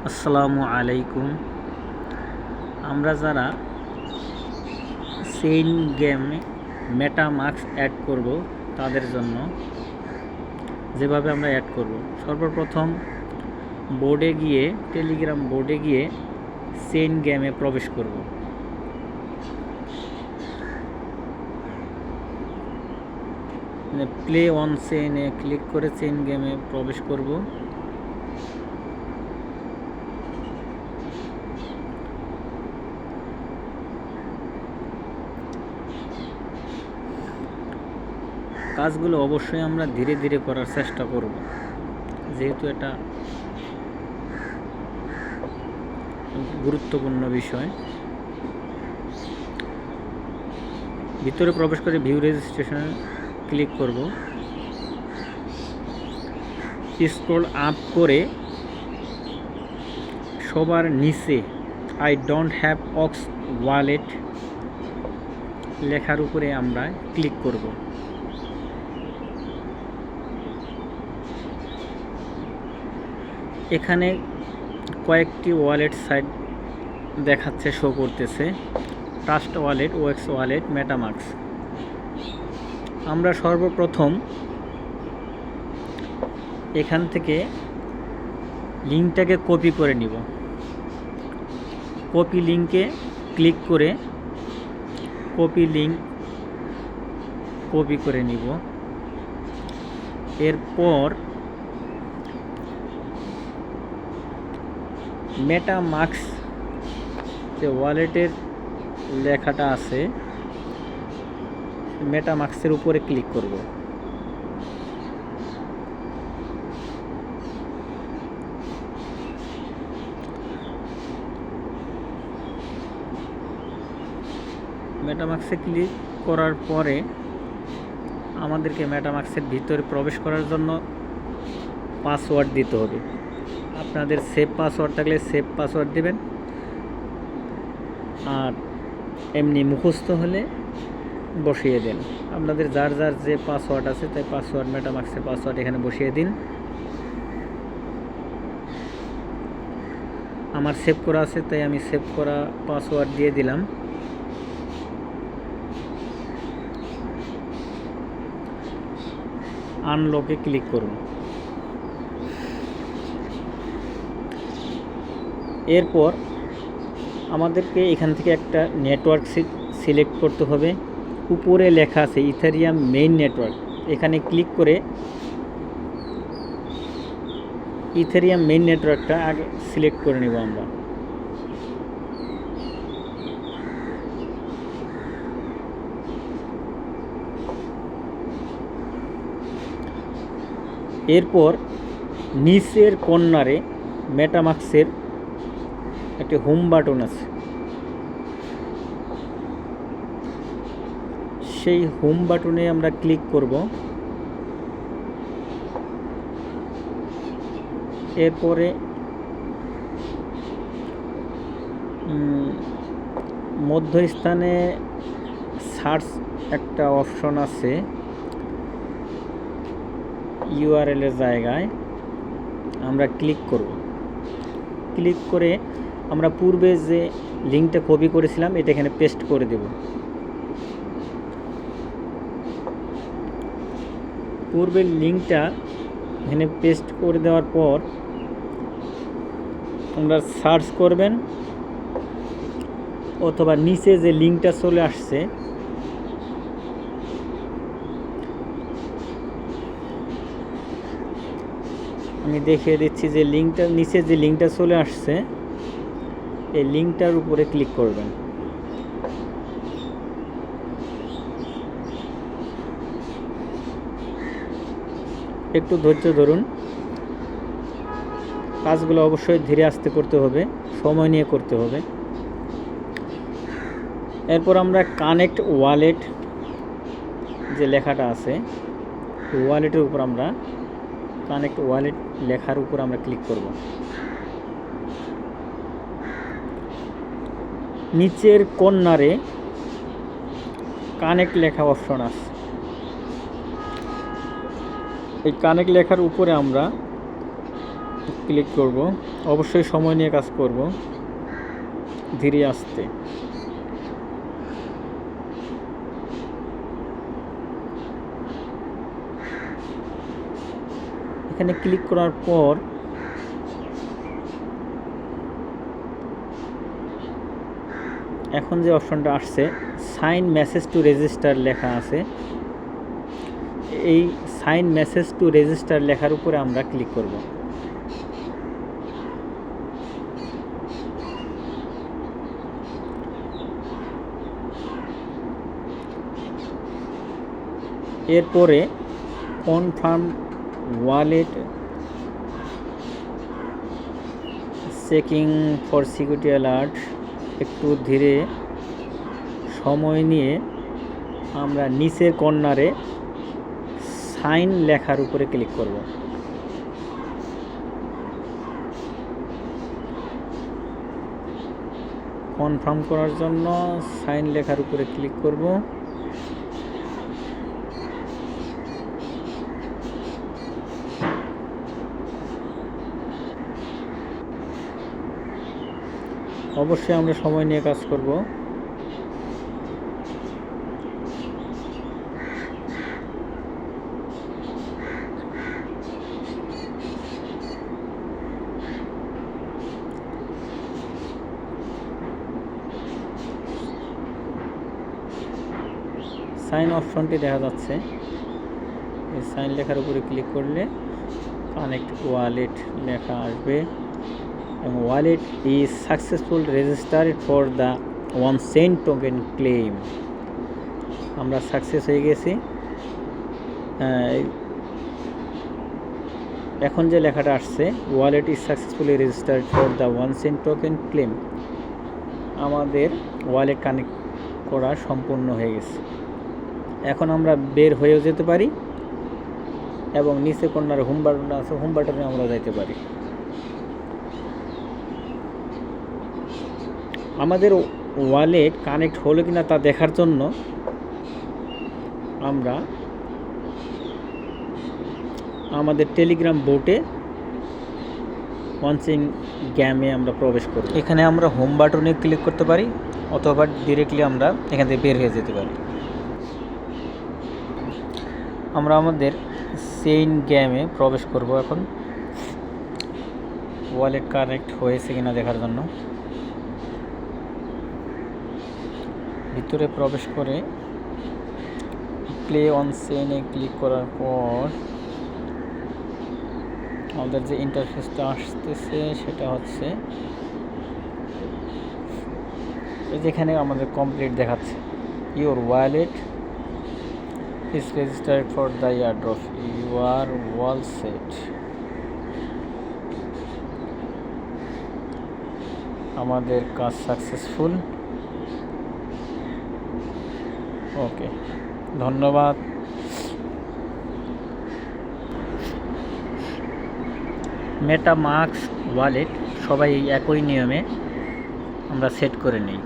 আসসালামু আলাইকুম। আমরা যারা চেইন গেমে মেটামাস্ক অ্যাড করব তাদের জন্য যেভাবে আমরা অ্যাড করব, সর্বপ্রথম বোর্ডে গিয়ে টেলিগ্রাম বোর্ডে গিয়ে চেইন গেমে প্রবেশ করব। প্লে অন চেইনে ক্লিক করে চেইন গেমে প্রবেশ করব। কাজগুলো অবশ্যই আমরা ধীরে ধীরে করার চেষ্টা করব, যেহেতু এটা গুরুত্বপূর্ণ বিষয়। ভিতরে প্রবেশ করে ভিউ রেজিস্ট্রেশনে ক্লিক করব। স্ক্রল আপ করে সবার নিচে I don't have OKX wallet লেখার উপরে আমরা ক্লিক করব। এখানে কয়েকটি ওয়ালেট সাইট দেখাচ্ছে, শো করতেছে Trust Wallet, OKX wallet, MetaMask. আমরা সর্বপ্রথম এখান থেকে লিঙ্কটাকে কপি করে নিব। কপি লিঙ্কে ক্লিক করে কপি লিঙ্ক কপি করে নিব। এরপর মেটামাস্ক যে ওয়ালেটের লেখাটা আছে মেটামাস্কের উপরে ক্লিক করব। মেটামাস্কে ক্লিক করার পরে আমাদেরকে মেটামাস্কের ভিতরে প্রবেশ করার জন্য পাসওয়ার্ড দিতে হবে। আপনাদের সেভ পাসওয়ার্ড থাকলে সেভ পাসওয়ার্ড দেবেন, আর এমনি মুখস্থ হলে বসিয়ে দিন। আপনাদের যার যার যে পাসওয়ার্ড আছে তাই পাসওয়ার্ড, মেটামাস্কের পাসওয়ার্ড এখানে বসিয়ে দিন। আমার সেভ করা আছে তাই আমি সেভ করা পাসওয়ার্ড দিয়ে দিলাম। আনলকে ক্লিক করুন। এরপর আমাদেরকে এখান থেকে একটা নেটওয়ার্ক সিলেক্ট করতে হবে। উপরে লেখা আছে ইথেরিয়াম মেইন নেটওয়ার্ক, এখানে ক্লিক করে ইথেরিয়াম মেইন নেটওয়ার্কটা আগে সিলেক্ট করে নেব আমরা। এরপর নিচের কর্নারে মেটামাস্কের একটি হোম বাটন আছে, সেই হোম বাটনে আমরা ক্লিক করব। এরপরে মধ্যস্থানে সার্চ একটা অপশন আছে, ইউআরএল এর জায়গায় আমরা ক্লিক করব। ক্লিক করে আমরা পূর্বে যে লিঙ্কটা কপি করেছিলাম এটা এখানে পেস্ট করে দেব। পূর্বের লিঙ্কটা এখানে পেস্ট করে দেওয়ার পর আমরা সার্চ করবেন, অথবা নিচে যে লিঙ্কটা চলে আসছে আমি দেখিয়ে দিচ্ছি, যে লিঙ্কটা নিচে যে লিঙ্কটা চলে আসছে এই লিঙ্কটার উপরে ক্লিক করবেন। একটু ধৈর্য ধরুন, কাজগুলো অবশ্যই ধীরে আস্তে করতে হবে, সময় নিয়ে করতে হবে। এরপর আমরা কানেক্ট ওয়ালেট যে লেখাটা আছে ওয়ালেটের উপর আমরা কানেক্ট ওয়ালেট লেখার উপর আমরা ক্লিক করব। নিচের কর্নারে কানেক্ট লেখা অপশন আছে, এই কানেক্ট লেখার উপরে আমরা ক্লিক করব। অবশ্যই সময় নিয়ে কাজ করব, ধীরে আস্তে। এখানে ক্লিক করার পর এখন যে অপশনটা আসছে সাইন মেসেজ টু রেজিস্টার লেখা আছে, এই সাইন মেসেজ টু রেজিস্টার লেখার উপরে আমরা ক্লিক করব। এরপরে confirm wallet checking for security alert, একটু ধীরে সময় নিয়ে আমরা নিচের কর্নারে সাইন লেখার উপরে ক্লিক করব। কনফার্ম করার জন্য সাইন লেখার উপরে ক্লিক করব। অবশ্যই আমরা সময় নিয়ে কাজ করব। সাইন অপশনটি দেখা যাচ্ছে, এই সাইন লেখার উপরে ক্লিক করলে কানেক্ট ওয়ালেট লেখা আসবে এবং wallet is successful registered for the 1 cent token claim. আমরা সাকসেস হয়ে গেছি। এখন যে লেখাটা আসছে wallet is successfully registered for the 1 cent token claim, আমাদের ওয়ালেট কানেক্ট করা সম্পূর্ণ হয়ে গেছে। এখন আমরা বের হয়েও যেতে পারি এবং নিচে কর্নারে হোম বাটন আছে, হোম বাটনে আমরা যাইতে পারি। আমাদের ওয়ালেট কানেক্ট হলো কিনা তা দেখার জন্য আমরা আমাদের টেলিগ্রাম বোটে ওয়ানচেইন গেমে আমরা প্রবেশ করব। এখানে আমরা হোম বাটনে ক্লিক করতে পারি অথবা ডিরেক্টলি আমরা এখান থেকে বের হয়ে যেতে পারি। আমরা আমাদের চেইন গেমে প্রবেশ করব এখন, ওয়ালেট কানেক্ট হয়েছে কিনা দেখার জন্য। ভিতরে প্রবেশ করে প্লে অন চেইনে ক্লিক করার পর আমাদের যে ইন্টারফেসটা আসতেছে সেটা হচ্ছে যেখানে আমাদের কমপ্লিট দেখাচ্ছে, your wallet is registered for the airdrop, you are all set. আমাদের কাজ সাকসেসফুল। ওকে, ধন্যবাদ। মেটামাস্ক ওয়ালেট সবাই একই নিয়মে আমরা সেট করে নিই।